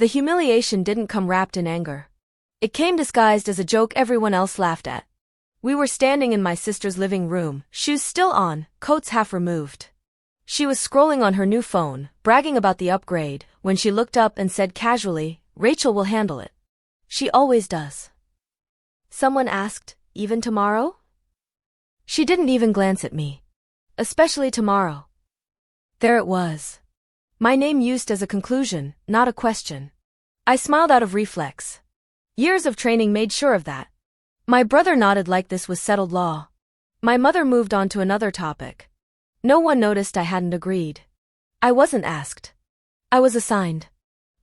The humiliation didn't come wrapped in anger. It came disguised as a joke everyone else laughed at. We were standing in my sister's living room, shoes still on, coats half removed. She was scrolling on her new phone, bragging about the upgrade, when she looked up and said casually, "Rachel will handle it. She always does." Someone asked, "Even tomorrow?" She didn't even glance at me. "Especially tomorrow." There it was. My name used as a conclusion, not a question. I smiled out of reflex. Years of training made sure of that. My brother nodded like this was settled law. My mother moved on to another topic. No one noticed I hadn't agreed. I wasn't asked. I was assigned.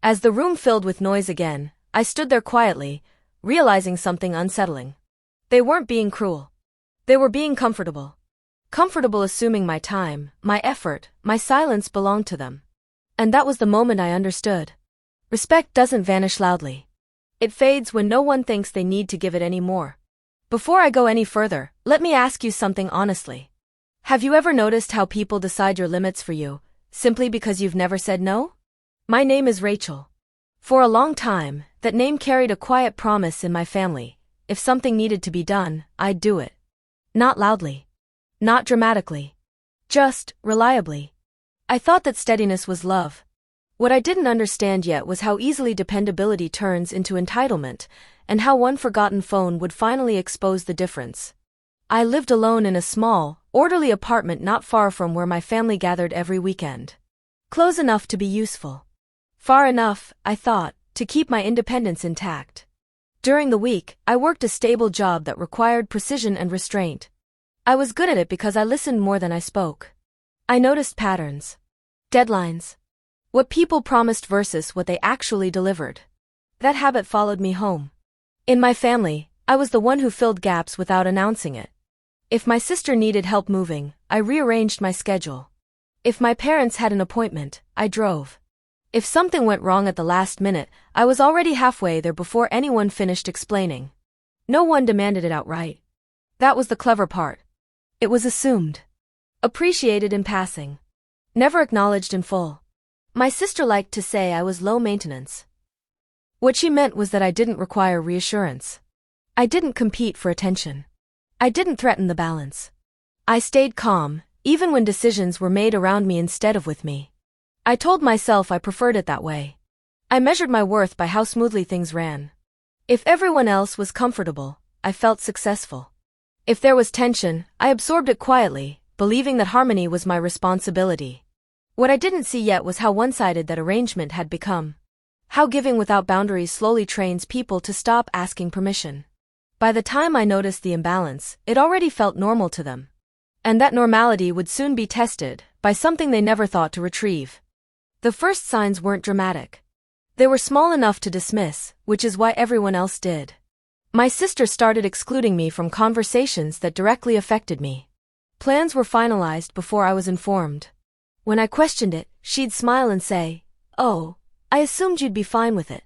As the room filled with noise again, I stood there quietly, realizing something unsettling. They weren't being cruel. They were being comfortable. Comfortable assuming my time, my effort, my silence belonged to them. And that was the moment I understood. Respect doesn't vanish loudly. It fades when no one thinks they need to give it any more. Before I go any further, let me ask you something honestly. Have you ever noticed how people decide your limits for you, simply because you've never said no? My name is Rachel. For a long time, that name carried a quiet promise in my family. If something needed to be done, I'd do it. Not loudly. Not dramatically. Just, reliably. I thought that steadiness was love. What I didn't understand yet was how easily dependability turns into entitlement, and how one forgotten phone would finally expose the difference. I lived alone in a small, orderly apartment not far from where my family gathered every weekend. Close enough to be useful. Far enough, I thought, to keep my independence intact. During the week, I worked a stable job that required precision and restraint. I was good at it because I listened more than I spoke. I noticed patterns. Deadlines. What people promised versus what they actually delivered. That habit followed me home. In my family, I was the one who filled gaps without announcing it. If my sister needed help moving, I rearranged my schedule. If my parents had an appointment, I drove. If something went wrong at the last minute, I was already halfway there before anyone finished explaining. No one demanded it outright. That was the clever part. It was assumed. Appreciated in passing. Never acknowledged in full. My sister liked to say I was low maintenance. What she meant was that I didn't require reassurance. I didn't compete for attention. I didn't threaten the balance. I stayed calm, even when decisions were made around me instead of with me. I told myself I preferred it that way. I measured my worth by how smoothly things ran. If everyone else was comfortable, I felt successful. If there was tension, I absorbed it quietly, believing that harmony was my responsibility. What I didn't see yet was how one-sided that arrangement had become. How giving without boundaries slowly trains people to stop asking permission. By the time I noticed the imbalance, it already felt normal to them. And that normality would soon be tested by something they never thought to retrieve. The first signs weren't dramatic. They were small enough to dismiss, which is why everyone else did. My sister started excluding me from conversations that directly affected me. Plans were finalized before I was informed. When I questioned it, she'd smile and say, "Oh, I assumed you'd be fine with it."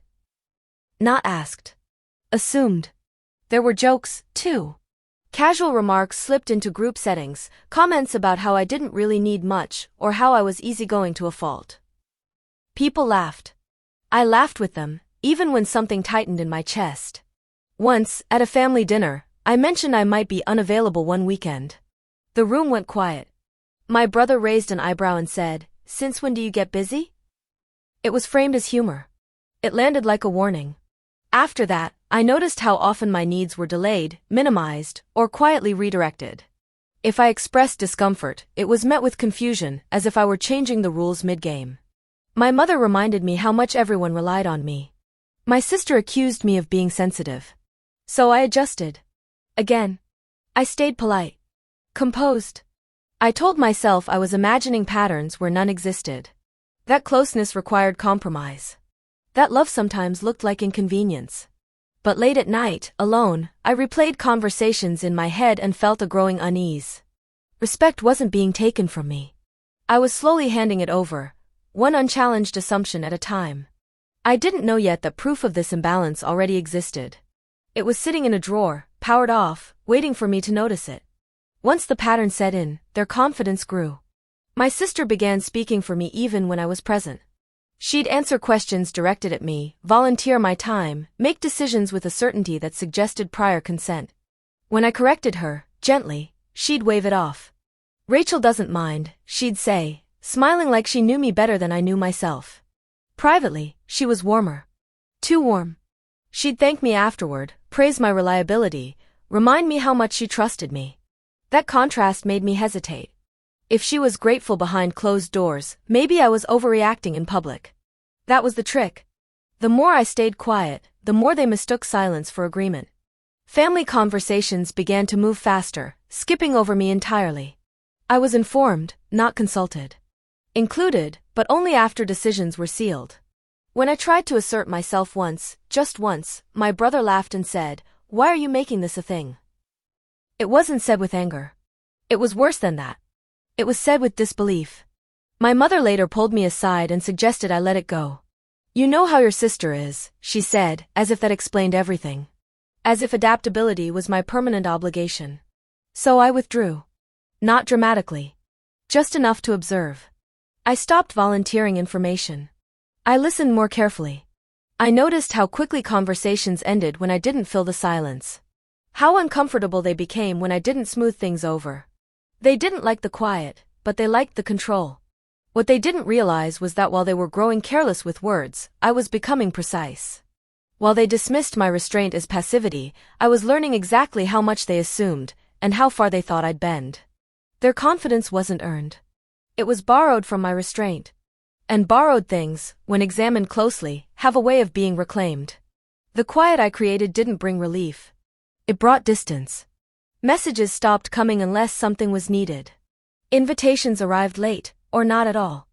Not asked. Assumed. There were jokes, too. Casual remarks slipped into group settings, comments about how I didn't really need much or how I was easygoing to a fault. People laughed. I laughed with them, even when something tightened in my chest. Once, at a family dinner, I mentioned I might be unavailable one weekend. The room went quiet. My brother raised an eyebrow and said, "Since when do you get busy?" It was framed as humor. It landed like a warning. After that, I noticed how often my needs were delayed, minimized, or quietly redirected. If I expressed discomfort, it was met with confusion, as if I were changing the rules mid-game. My mother reminded me how much everyone relied on me. My sister accused me of being sensitive. So I adjusted. Again. I stayed polite. Composed. I told myself I was imagining patterns where none existed. That closeness required compromise. That love sometimes looked like inconvenience. But late at night, alone, I replayed conversations in my head and felt a growing unease. Respect wasn't being taken from me. I was slowly handing it over, one unchallenged assumption at a time. I didn't know yet that proof of this imbalance already existed. It was sitting in a drawer, powered off, waiting for me to notice it. Once the pattern set in, their confidence grew. My sister began speaking for me even when I was present. She'd answer questions directed at me, volunteer my time, make decisions with a certainty that suggested prior consent. When I corrected her, gently, she'd wave it off. "Rachel doesn't mind," she'd say, smiling like she knew me better than I knew myself. Privately, she was warmer. Too warm. She'd thank me afterward, praise my reliability, remind me how much she trusted me. That contrast made me hesitate. If she was grateful behind closed doors, maybe I was overreacting in public. That was the trick. The more I stayed quiet, the more they mistook silence for agreement. Family conversations began to move faster, skipping over me entirely. I was informed, not consulted. Included, but only after decisions were sealed. When I tried to assert myself once, just once, my brother laughed and said, "Why are you making this a thing?" It wasn't said with anger. It was worse than that. It was said with disbelief. My mother later pulled me aside and suggested I let it go. "You know how your sister is," she said, as if that explained everything. As if adaptability was my permanent obligation. So I withdrew. Not dramatically. Just enough to observe. I stopped volunteering information. I listened more carefully. I noticed how quickly conversations ended when I didn't fill the silence. How uncomfortable they became when I didn't smooth things over. They didn't like the quiet, but they liked the control. What they didn't realize was that while they were growing careless with words, I was becoming precise. While they dismissed my restraint as passivity, I was learning exactly how much they assumed, and how far they thought I'd bend. Their confidence wasn't earned. It was borrowed from my restraint. And borrowed things, when examined closely, have a way of being reclaimed. The quiet I created didn't bring relief. It brought distance. Messages stopped coming unless something was needed. Invitations arrived late, or not at all.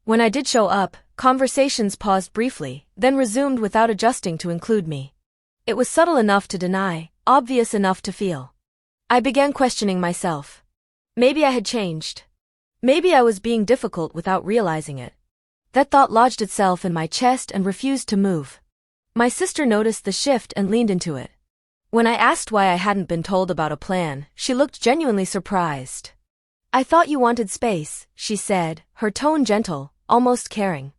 When I did show up, conversations paused briefly, then resumed without adjusting to include me. It was subtle enough to deny, obvious enough to feel. I began questioning myself. Maybe I had changed. Maybe I was being difficult without realizing it. That thought lodged itself in my chest and refused to move. My sister noticed the shift and leaned into it. When I asked why I hadn't been told about a plan, she looked genuinely surprised. "I thought you wanted space," she said, her tone gentle, almost caring.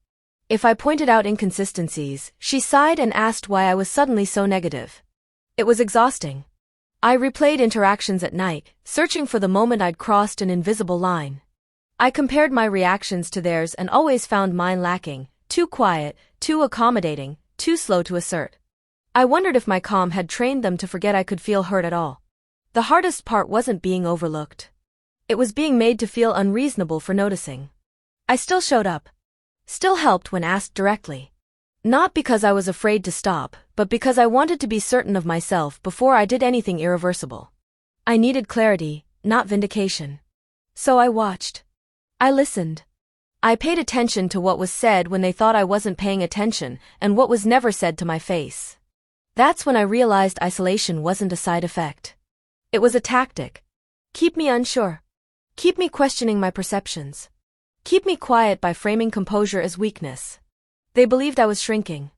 If I pointed out inconsistencies, she sighed and asked why I was suddenly so negative. It was exhausting. I replayed interactions at night, searching for the moment I'd crossed an invisible line. I compared my reactions to theirs and always found mine lacking, too quiet, too accommodating, too slow to assert. I wondered if my calm had trained them to forget I could feel hurt at all. The hardest part wasn't being overlooked. It was being made to feel unreasonable for noticing. I still showed up. Still helped when asked directly. Not because I was afraid to stop, but because I wanted to be certain of myself before I did anything irreversible. I needed clarity, not vindication. So I watched. I listened. I paid attention to what was said when they thought I wasn't paying attention, and what was never said to my face. That's when I realized isolation wasn't a side effect. It was a tactic. Keep me unsure. Keep me questioning my perceptions. Keep me quiet by framing composure as weakness. They believed I was shrinking.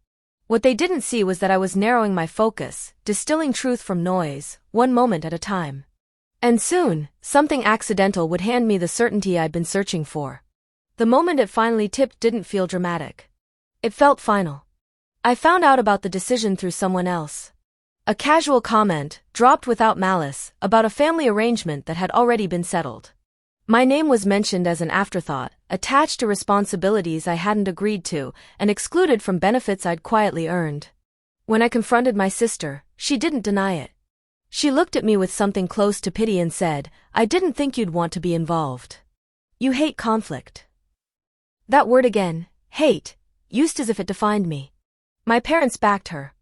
What they didn't see was that I was narrowing my focus, distilling truth from noise, one moment at a time. And soon, something accidental would hand me the certainty I'd been searching for. The moment it finally tipped didn't feel dramatic. It felt final. I found out about the decision through someone else. A casual comment, dropped without malice, about a family arrangement that had already been settled. My name was mentioned as an afterthought, attached to responsibilities I hadn't agreed to, and excluded from benefits I'd quietly earned. When I confronted my sister, she didn't deny it. She looked at me with something close to pity and said, "I didn't think you'd want to be involved. You hate conflict." That word again, hate, used as if it defined me. My parents backed her.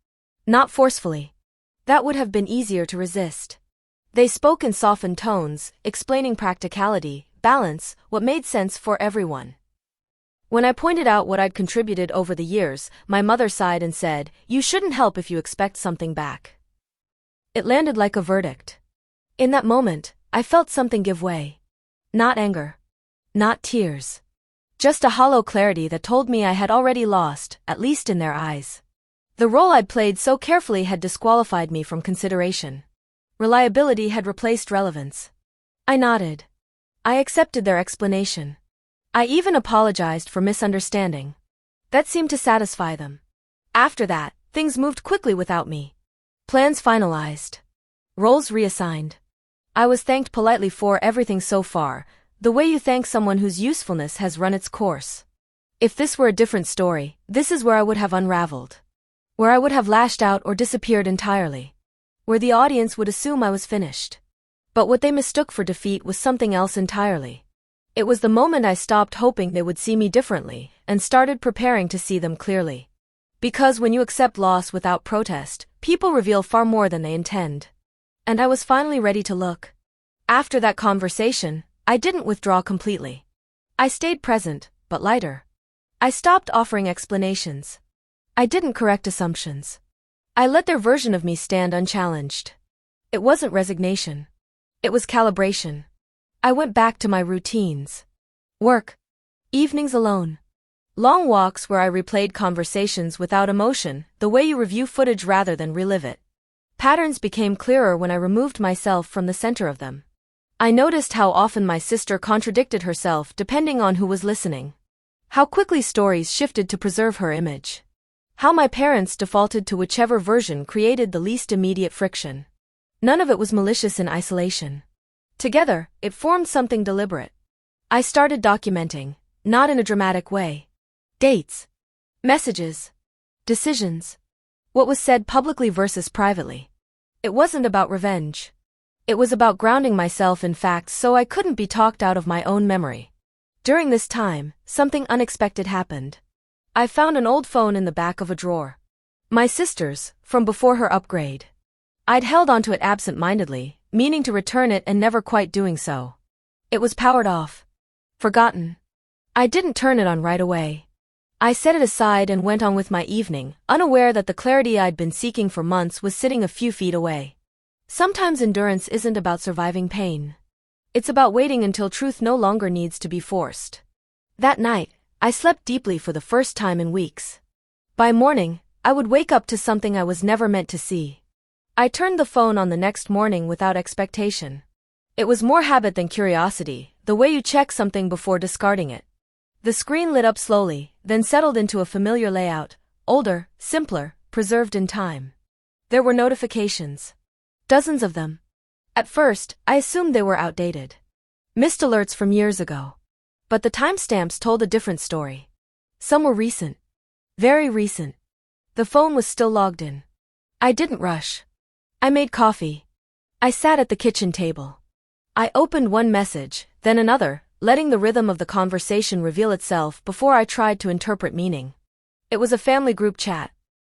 Not forcefully. That would have been easier to resist. They spoke in softened tones, explaining practicality, balance, what made sense for everyone. When I pointed out what I'd contributed over the years, my mother sighed and said, "You shouldn't help if you expect something back." It landed like a verdict. In that moment, I felt something give way. Not anger. Not tears. Just a hollow clarity that told me I had already lost, at least in their eyes. The role I'd played so carefully had disqualified me from consideration. Reliability had replaced relevance. I nodded. I accepted their explanation. I even apologized for misunderstanding. That seemed to satisfy them. After that, things moved quickly without me. Plans finalized. Roles reassigned. I was thanked politely for everything so far, the way you thank someone whose usefulness has run its course. If this were a different story, this is where I would have unraveled. Where I would have lashed out or disappeared entirely. Where the audience would assume I was finished. But what they mistook for defeat was something else entirely. It was the moment I stopped hoping they would see me differently and started preparing to see them clearly. Because when you accept loss without protest, people reveal far more than they intend. And I was finally ready to look. After that conversation, I didn't withdraw completely. I stayed present, but lighter. I stopped offering explanations. I didn't correct assumptions. I let their version of me stand unchallenged. It wasn't resignation. It was calibration. I went back to my routines. Work. Evenings alone. Long walks where I replayed conversations without emotion, the way you review footage rather than relive it. Patterns became clearer when I removed myself from the center of them. I noticed how often my sister contradicted herself depending on who was listening. How quickly stories shifted to preserve her image. How my parents defaulted to whichever version created the least immediate friction. None of it was malicious in isolation. Together, it formed something deliberate. I started documenting, not in a dramatic way. Dates. Messages. Decisions. What was said publicly versus privately. It wasn't about revenge. It was about grounding myself in facts so I couldn't be talked out of my own memory. During this time, something unexpected happened. I found an old phone in the back of a drawer. My sister's, from before her upgrade. I'd held onto it absent-mindedly, meaning to return it and never quite doing so. It was powered off. Forgotten. I didn't turn it on right away. I set it aside and went on with my evening, unaware that the clarity I'd been seeking for months was sitting a few feet away. Sometimes endurance isn't about surviving pain. It's about waiting until truth no longer needs to be forced. That night, I slept deeply for the first time in weeks. By morning, I would wake up to something I was never meant to see. I turned the phone on the next morning without expectation. It was more habit than curiosity, the way you check something before discarding it. The screen lit up slowly, then settled into a familiar layout, older, simpler, preserved in time. There were notifications. Dozens of them. At first, I assumed they were outdated. Missed alerts from years ago. But the timestamps told a different story. Some were recent. Very recent. The phone was still logged in. I didn't rush. I made coffee. I sat at the kitchen table. I opened one message, then another, letting the rhythm of the conversation reveal itself before I tried to interpret meaning. It was a family group chat.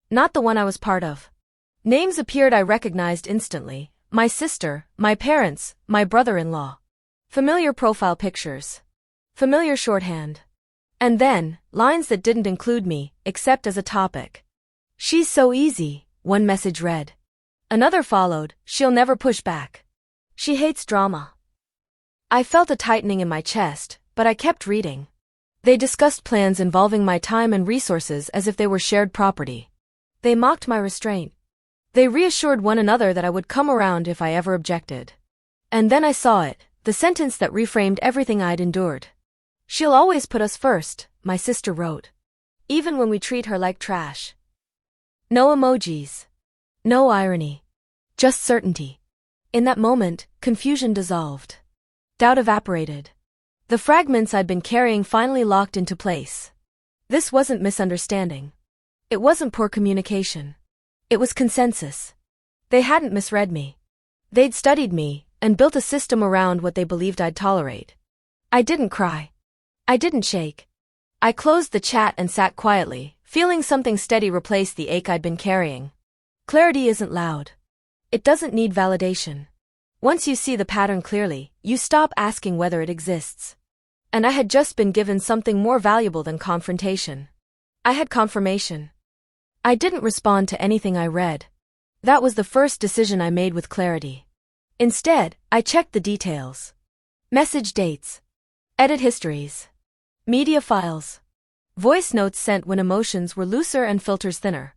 Not the one I was part of. Names appeared I recognized instantly. My sister, my parents, my brother-in-law. Familiar profile pictures. Familiar shorthand. And then, lines that didn't include me, except as a topic. She's so easy, one message read. Another followed, she'll never push back. She hates drama. I felt a tightening in my chest, but I kept reading. They discussed plans involving my time and resources as if they were shared property. They mocked my restraint. They reassured one another that I would come around if I ever objected. And then I saw it, the sentence that reframed everything I'd endured. She'll always put us first, my sister wrote. Even when we treat her like trash. No emojis. No irony. Just certainty. In that moment, confusion dissolved. Doubt evaporated. The fragments I'd been carrying finally locked into place. This wasn't misunderstanding. It wasn't poor communication. It was consensus. They hadn't misread me. They'd studied me, and built a system around what they believed I'd tolerate. I didn't cry. I didn't shake. I closed the chat and sat quietly, feeling something steady replace the ache I'd been carrying. Clarity isn't loud. It doesn't need validation. Once you see the pattern clearly, you stop asking whether it exists. And I had just been given something more valuable than confrontation. I had confirmation. I didn't respond to anything I read. That was the first decision I made with clarity. Instead, I checked the details. Message dates. Edit histories. Media files. Voice notes sent when emotions were looser and filters thinner.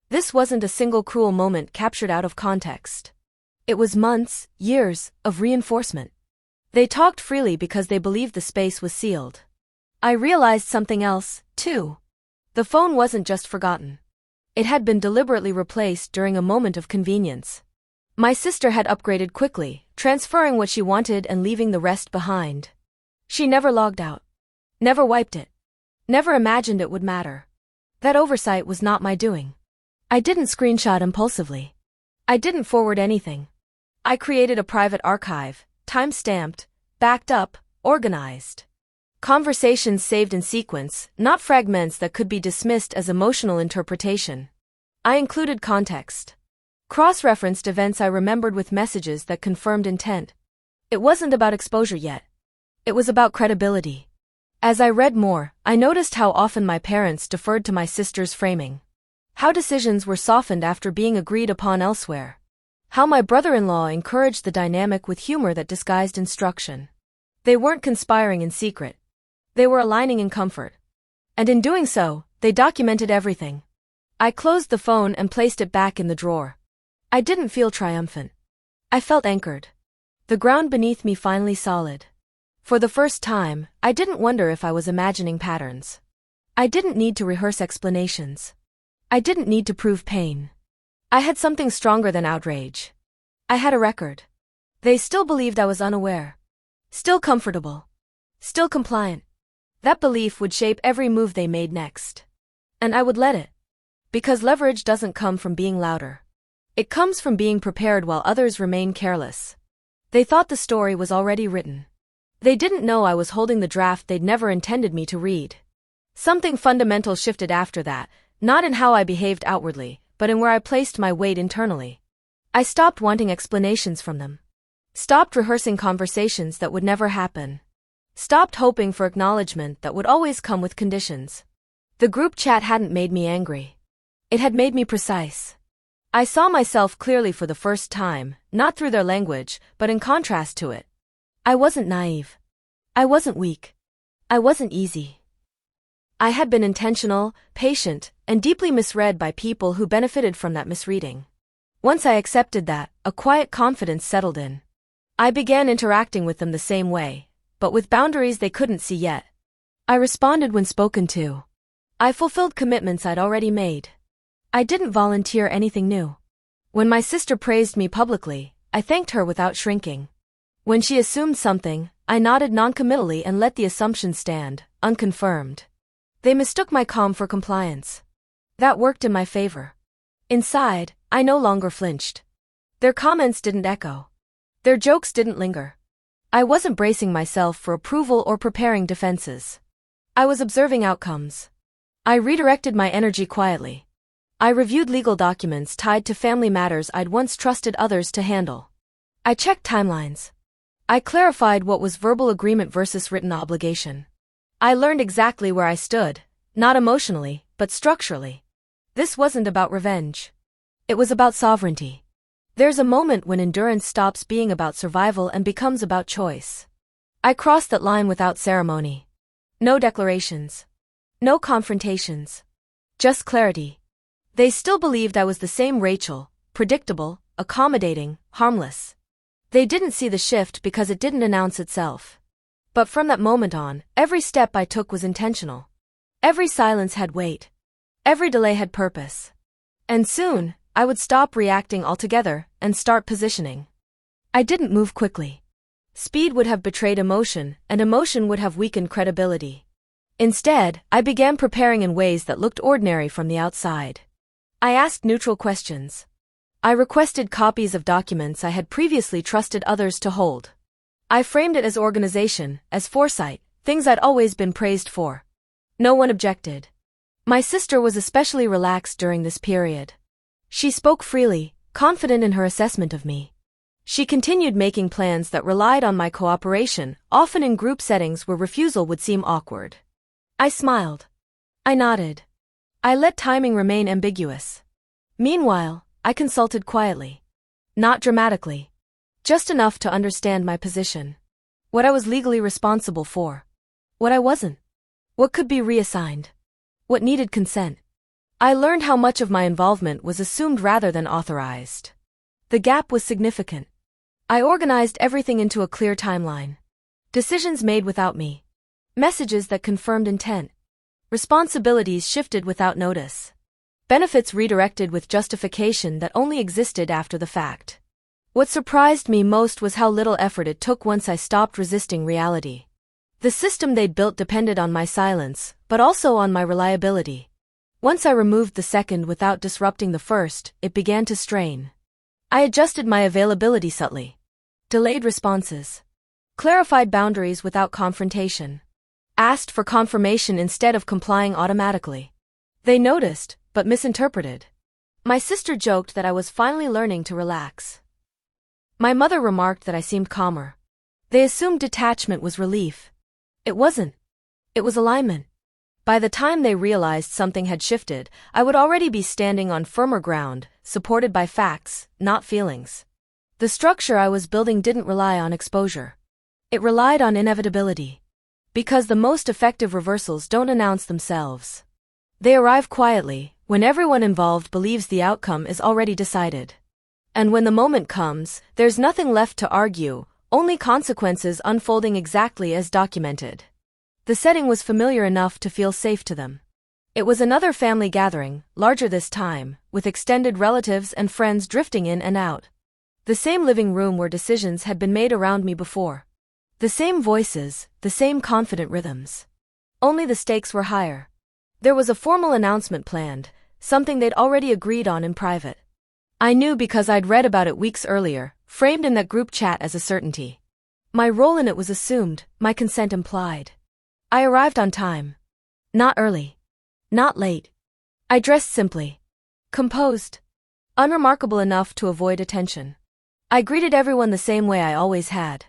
This wasn't a single cruel moment captured out of context. It was months, years, of reinforcement. They talked freely because they believed the space was sealed. I realized something else, too. The phone wasn't just forgotten. It had been deliberately replaced during a moment of convenience. My sister had upgraded quickly, transferring what she wanted and leaving the rest behind. She never logged out. Never wiped it. Never imagined it would matter. That oversight was not my doing. I didn't screenshot impulsively. I didn't forward anything. I created a private archive, time-stamped, backed up, organized. Conversations saved in sequence, not fragments that could be dismissed as emotional interpretation. I included context. Cross-referenced events I remembered with messages that confirmed intent. It wasn't about exposure yet. It was about credibility. As I read more, I noticed how often my parents deferred to my sister's framing. How decisions were softened after being agreed upon elsewhere. How my brother-in-law encouraged the dynamic with humor that disguised instruction. They weren't conspiring in secret. They were aligning in comfort. And in doing so, they documented everything. I closed the phone and placed it back in the drawer. I didn't feel triumphant. I felt anchored. The ground beneath me finally solid. For the first time, I didn't wonder if I was imagining patterns. I didn't need to rehearse explanations. I didn't need to prove pain. I had something stronger than outrage. I had a record. They still believed I was unaware. Still comfortable. Still compliant. That belief would shape every move they made next. And I would let it. Because leverage doesn't come from being louder. It comes from being prepared while others remain careless. They thought the story was already written. They didn't know I was holding the draft they'd never intended me to read. Something fundamental shifted after that, not in how I behaved outwardly, but in where I placed my weight internally. I stopped wanting explanations from them. Stopped rehearsing conversations that would never happen. Stopped hoping for acknowledgement that would always come with conditions. The group chat hadn't made me angry. It had made me precise. I saw myself clearly for the first time, not through their language, but in contrast to it. I wasn't naive. I wasn't weak. I wasn't easy. I had been intentional, patient, and deeply misread by people who benefited from that misreading. Once I accepted that, a quiet confidence settled in. I began interacting with them the same way, but with boundaries they couldn't see yet. I responded when spoken to. I fulfilled commitments I'd already made. I didn't volunteer anything new. When my sister praised me publicly, I thanked her without shrinking. When she assumed something, I nodded noncommittally and let the assumption stand, unconfirmed. They mistook my calm for compliance. That worked in my favor. Inside, I no longer flinched. Their comments didn't echo. Their jokes didn't linger. I wasn't bracing myself for approval or preparing defenses. I was observing outcomes. I redirected my energy quietly. I reviewed legal documents tied to family matters I'd once trusted others to handle. I checked timelines. I clarified what was verbal agreement versus written obligation. I learned exactly where I stood, not emotionally, but structurally. This wasn't about revenge. It was about sovereignty. There's a moment when endurance stops being about survival and becomes about choice. I crossed that line without ceremony. No declarations. No confrontations. Just clarity. They still believed I was the same Rachel, predictable, accommodating, harmless. They didn't see the shift because it didn't announce itself. But from that moment on, every step I took was intentional. Every silence had weight. Every delay had purpose. And soon, I would stop reacting altogether and start positioning. I didn't move quickly. Speed would have betrayed emotion, and emotion would have weakened credibility. Instead, I began preparing in ways that looked ordinary from the outside. I asked neutral questions. I requested copies of documents I had previously trusted others to hold. I framed it as organization, as foresight, things I'd always been praised for. No one objected. My sister was especially relaxed during this period. She spoke freely, confident in her assessment of me. She continued making plans that relied on my cooperation, often in group settings where refusal would seem awkward. I smiled. I nodded. I let timing remain ambiguous. Meanwhile, I consulted quietly. Not dramatically. Just enough to understand my position. What I was legally responsible for. What I wasn't. What could be reassigned. What needed consent. I learned how much of my involvement was assumed rather than authorized. The gap was significant. I organized everything into a clear timeline. Decisions made without me. Messages that confirmed intent. Responsibilities shifted without notice. Benefits redirected with justification that only existed after the fact. What surprised me most was how little effort it took once I stopped resisting reality. The system they'd built depended on my silence, but also on my reliability. Once I removed the second without disrupting the first, it began to strain. I adjusted my availability subtly. Delayed responses. Clarified boundaries without confrontation. Asked for confirmation instead of complying automatically. They noticed, but misinterpreted. My sister joked that I was finally learning to relax. My mother remarked that I seemed calmer. They assumed detachment was relief. It wasn't. It was alignment. By the time they realized something had shifted, I would already be standing on firmer ground, supported by facts, not feelings. The structure I was building didn't rely on exposure. It relied on inevitability. Because the most effective reversals don't announce themselves. They arrive quietly, when everyone involved believes the outcome is already decided. And when the moment comes, there's nothing left to argue, only consequences unfolding exactly as documented. The setting was familiar enough to feel safe to them. It was another family gathering, larger this time, with extended relatives and friends drifting in and out. The same living room where decisions had been made around me before. The same voices, the same confident rhythms. Only the stakes were higher. There was a formal announcement planned, something they'd already agreed on in private. I knew because I'd read about it weeks earlier, framed in that group chat as a certainty. My role in it was assumed, my consent implied. I arrived on time. Not early. Not late. I dressed simply. Composed. Unremarkable enough to avoid attention. I greeted everyone the same way I always had.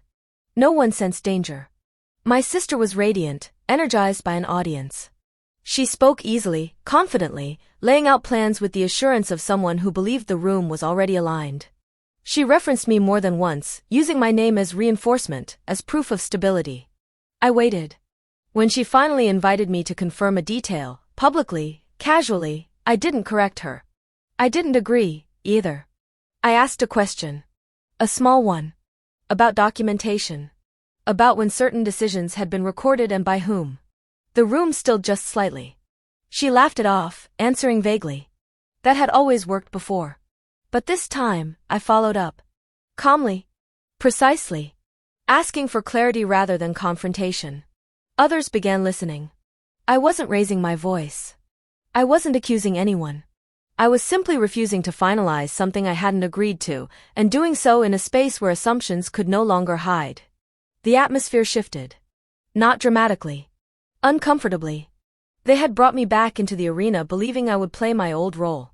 No one sensed danger. My sister was radiant, energized by an audience. She spoke easily, confidently, laying out plans with the assurance of someone who believed the room was already aligned. She referenced me more than once, using my name as reinforcement, as proof of stability. I waited. When she finally invited me to confirm a detail, publicly, casually, I didn't correct her. I didn't agree, either. I asked a question. A small one. About documentation. About when certain decisions had been recorded and by whom. The room stilled just slightly. She laughed it off, answering vaguely. That had always worked before. But this time, I followed up. Calmly. Precisely. Asking for clarity rather than confrontation. Others began listening. I wasn't raising my voice. I wasn't accusing anyone. I was simply refusing to finalize something I hadn't agreed to, and doing so in a space where assumptions could no longer hide. The atmosphere shifted. Not dramatically. Uncomfortably. They had brought me back into the arena believing I would play my old role.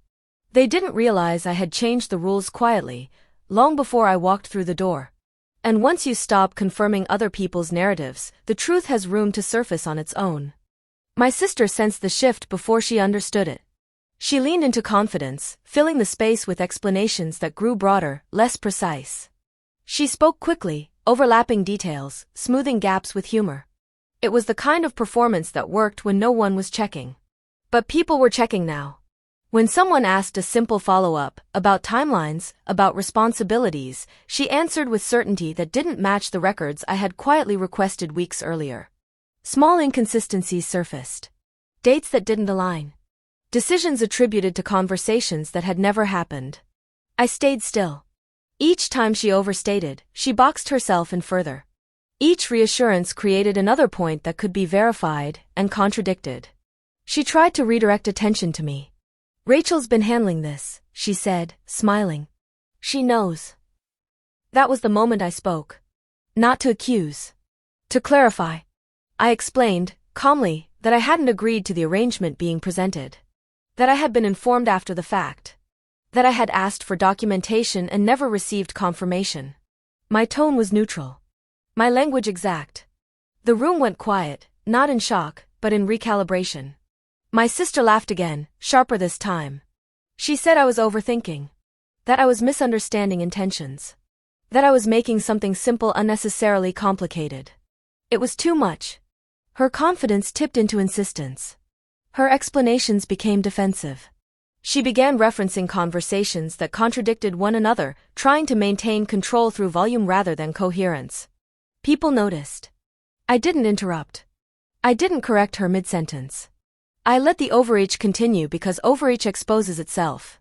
They didn't realize I had changed the rules quietly, long before I walked through the door. And once you stop confirming other people's narratives, the truth has room to surface on its own. My sister sensed the shift before she understood it. She leaned into confidence, filling the space with explanations that grew broader, less precise. She spoke quickly, overlapping details, smoothing gaps with humor. It was the kind of performance that worked when no one was checking. But people were checking now. When someone asked a simple follow-up, about timelines, about responsibilities, she answered with certainty that didn't match the records I had quietly requested weeks earlier. Small inconsistencies surfaced. Dates that didn't align. Decisions attributed to conversations that had never happened. I stayed still. Each time she overstated, she boxed herself in further. Each reassurance created another point that could be verified and contradicted. She tried to redirect attention to me. Rachel's been handling this, she said, smiling. She knows. That was the moment I spoke. Not to accuse. To clarify. I explained, calmly, that I hadn't agreed to the arrangement being presented. That I had been informed after the fact. That I had asked for documentation and never received confirmation. My tone was neutral. My language exact. The room went quiet, not in shock, but in recalibration. My sister laughed again, sharper this time. She said I was overthinking. That I was misunderstanding intentions. That I was making something simple unnecessarily complicated. It was too much. Her confidence tipped into insistence. Her explanations became defensive. She began referencing conversations that contradicted one another, trying to maintain control through volume rather than coherence. People noticed. I didn't interrupt. I didn't correct her mid-sentence. I let the overreach continue because overreach exposes itself.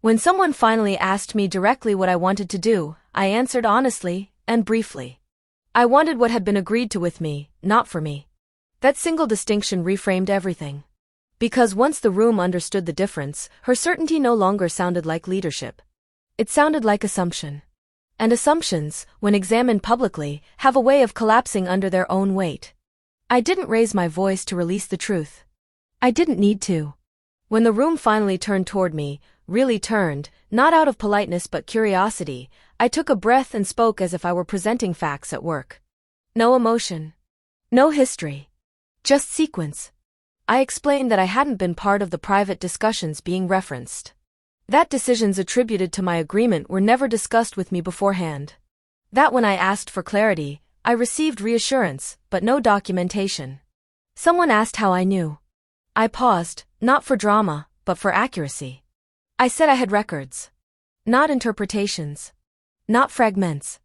When someone finally asked me directly what I wanted to do, I answered honestly and briefly. I wanted what had been agreed to with me, not for me. That single distinction reframed everything. Because once the room understood the difference, her certainty no longer sounded like leadership. It sounded like assumption. And assumptions, when examined publicly, have a way of collapsing under their own weight. I didn't raise my voice to release the truth. I didn't need to. When the room finally turned toward me, really turned, not out of politeness but curiosity, I took a breath and spoke as if I were presenting facts at work. No emotion. No history. Just sequence. I explained that I hadn't been part of the private discussions being referenced. That decisions attributed to my agreement were never discussed with me beforehand. That when I asked for clarity, I received reassurance, but no documentation. Someone asked how I knew. I paused, not for drama, but for accuracy. I said I had records. Not interpretations. Not fragments.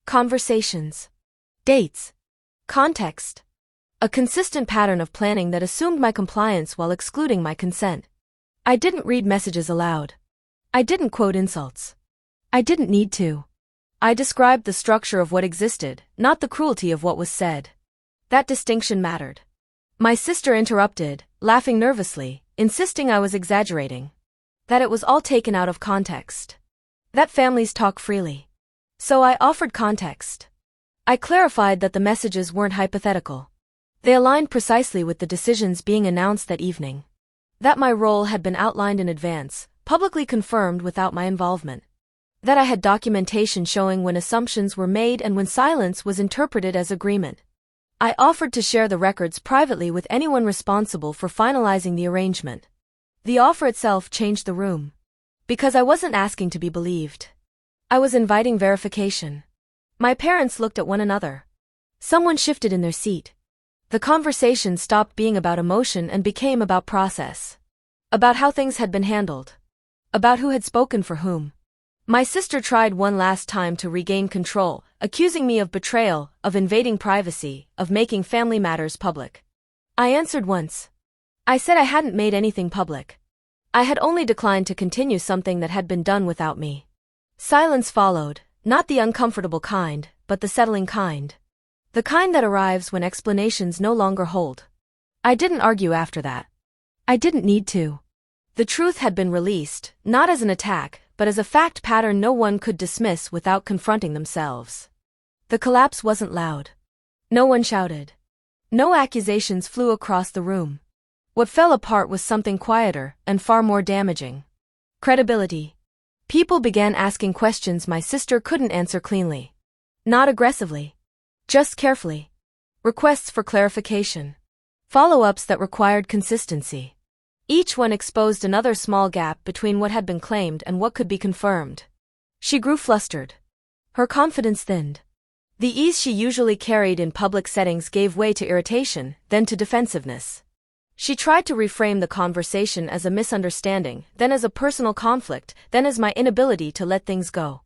Conversations. Dates. Context. A consistent pattern of planning that assumed my compliance while excluding my consent. I didn't read messages aloud. I didn't quote insults. I didn't need to. I described the structure of what existed, not the cruelty of what was said. That distinction mattered. My sister interrupted, laughing nervously, insisting I was exaggerating. That it was all taken out of context. That families talk freely. So I offered context. I clarified that the messages weren't hypothetical. They aligned precisely with the decisions being announced that evening. That my role had been outlined in advance, publicly confirmed without my involvement. That I had documentation showing when assumptions were made and when silence was interpreted as agreement. I offered to share the records privately with anyone responsible for finalizing the arrangement. The offer itself changed the room. Because I wasn't asking to be believed. I was inviting verification. My parents looked at one another. Someone shifted in their seat. The conversation stopped being about emotion and became about process. About how things had been handled. About who had spoken for whom. My sister tried one last time to regain control, accusing me of betrayal, of invading privacy, of making family matters public. I answered once. I said I hadn't made anything public. I had only declined to continue something that had been done without me. Silence followed, not the uncomfortable kind, but the settling kind. The kind that arrives when explanations no longer hold. I didn't argue after that. I didn't need to. The truth had been released, not as an attack, but as a fact pattern no one could dismiss without confronting themselves. The collapse wasn't loud. No one shouted. No accusations flew across the room. What fell apart was something quieter and far more damaging. Credibility. People began asking questions my sister couldn't answer cleanly. Not aggressively. Just carefully. Requests for clarification. Follow-ups that required consistency. Each one exposed another small gap between what had been claimed and what could be confirmed. She grew flustered. Her confidence thinned. The ease she usually carried in public settings gave way to irritation, then to defensiveness. She tried to reframe the conversation as a misunderstanding, then as a personal conflict, then as my inability to let things go.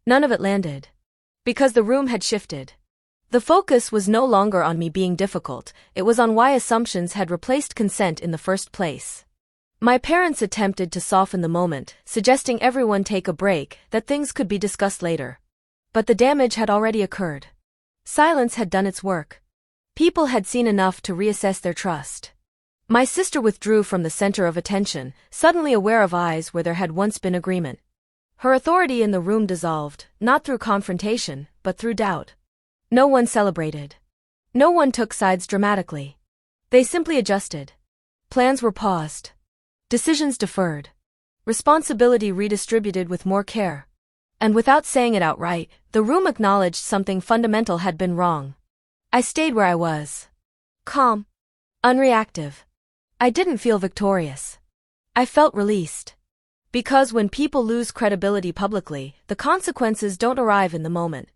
None of it landed. Because the room had shifted. The focus was no longer on me being difficult, it was on why assumptions had replaced consent in the first place. My parents attempted to soften the moment, suggesting everyone take a break, that things could be discussed later. But the damage had already occurred. Silence had done its work. People had seen enough to reassess their trust. My sister withdrew from the center of attention, suddenly aware of eyes where there had once been agreement. Her authority in the room dissolved, not through confrontation, but through doubt. No one celebrated. No one took sides dramatically. They simply adjusted. Plans were paused. Decisions deferred. Responsibility redistributed with more care. And without saying it outright, the room acknowledged something fundamental had been wrong. I stayed where I was. Calm. Unreactive. I didn't feel victorious. I felt released. Because when people lose credibility publicly, the consequences don't arrive in the moment.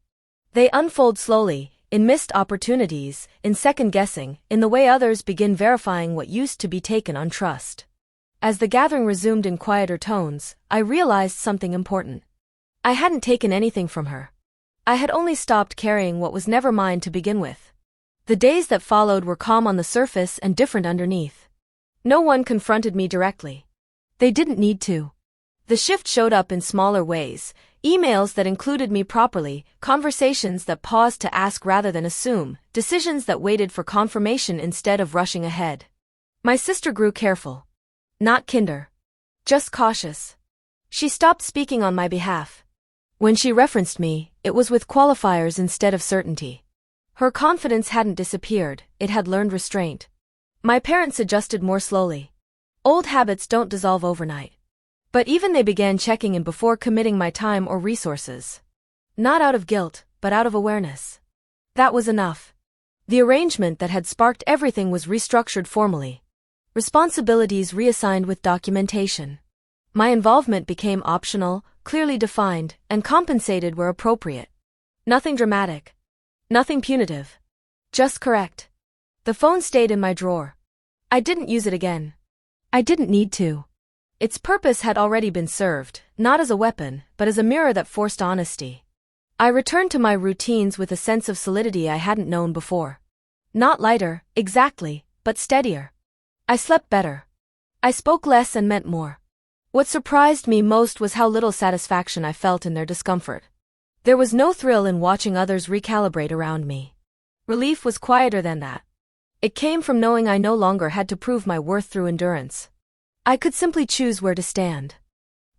They unfold slowly, in missed opportunities, in second-guessing, in the way others begin verifying what used to be taken on trust. As the gathering resumed in quieter tones, I realized something important. I hadn't taken anything from her. I had only stopped carrying what was never mine to begin with. The days that followed were calm on the surface and different underneath. No one confronted me directly. They didn't need to. The shift showed up in smaller ways: emails that included me properly, conversations that paused to ask rather than assume, decisions that waited for confirmation instead of rushing ahead. My sister grew careful. Not kinder. Just cautious. She stopped speaking on my behalf. When she referenced me, it was with qualifiers instead of certainty. Her confidence hadn't disappeared, it had learned restraint. My parents adjusted more slowly. Old habits don't dissolve overnight. But even they began checking in before committing my time or resources. Not out of guilt, but out of awareness. That was enough. The arrangement that had sparked everything was restructured formally. Responsibilities reassigned with documentation. My involvement became optional, clearly defined, and compensated where appropriate. Nothing dramatic. Nothing punitive. Just correct. The phone stayed in my drawer. I didn't use it again. I didn't need to. Its purpose had already been served, not as a weapon, but as a mirror that forced honesty. I returned to my routines with a sense of solidity I hadn't known before. Not lighter, exactly, but steadier. I slept better. I spoke less and meant more. What surprised me most was how little satisfaction I felt in their discomfort. There was no thrill in watching others recalibrate around me. Relief was quieter than that. It came from knowing I no longer had to prove my worth through endurance. I could simply choose where to stand.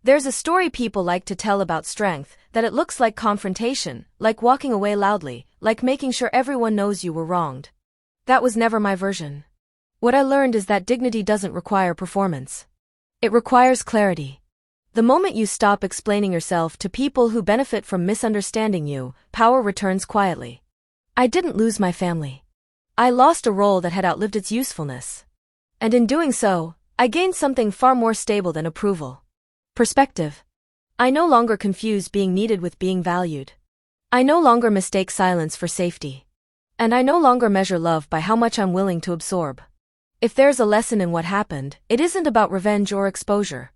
There's a story people like to tell about strength, that it looks like confrontation, like walking away loudly, like making sure everyone knows you were wronged. That was never my version. What I learned is that dignity doesn't require performance. It requires clarity. The moment you stop explaining yourself to people who benefit from misunderstanding you, power returns quietly. I didn't lose my family. I lost a role that had outlived its usefulness. And in doing so, I gained something far more stable than approval. Perspective. I no longer confuse being needed with being valued. I no longer mistake silence for safety. And I no longer measure love by how much I'm willing to absorb. If there's a lesson in what happened, it isn't about revenge or exposure.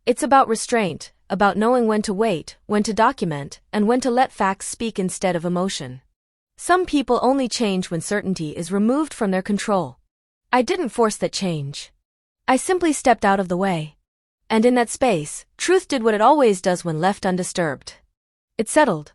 It's about restraint, about knowing when to wait, when to document, and when to let facts speak instead of emotion. Some people only change when certainty is removed from their control. I didn't force that change. I simply stepped out of the way. And in that space, truth did what it always does when left undisturbed. It settled.